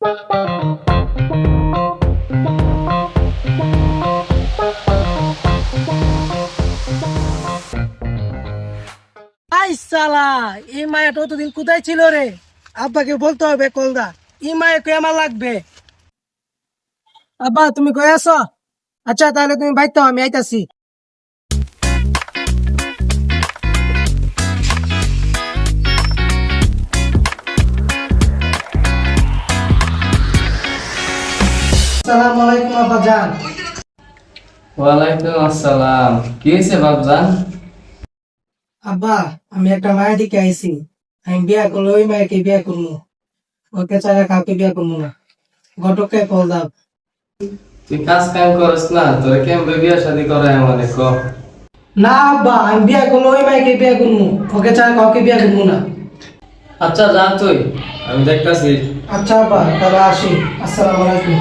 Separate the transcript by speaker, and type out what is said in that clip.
Speaker 1: I সালা, এই মায়াটা অতদিন কোথায় ছিল রে? আব্বাকে বলতে হবে কলদা, এই মায়াকে আমার লাগবে। আব্বা তুমি কই আছো? আচ্ছা তাহলে তুমি বাইতে আমি আইতাছি। আসসালামু আলাইকুম আব্বা জান।
Speaker 2: ওয়ালাইকুম আসসালাম। কি হয়েছে বাবজান?
Speaker 1: আব্বা আমি একটা মায়া দিকে আইছি, আমি বিয়া করলে ওই মায়াকে বিয়া করবো, ওকে ছাড়া কাউকে বিয়া করবো না। ঘটককে কল দাও।
Speaker 2: তুই কাজ কাম করস না, তোর কেমবে বিয়া শাদি করায় আমারে ক।
Speaker 1: না আব্বা, আমি বিয়া করলে ওই মায়াকে বিয়া করবো, ওকে ছাড়া কাউকে বিয়া করবো না।
Speaker 2: আচ্ছা যা তুই, আমি দেখতাছি।
Speaker 1: আচ্ছা আব্বা তাহলে আসি। আসসালামু আলাইকুম।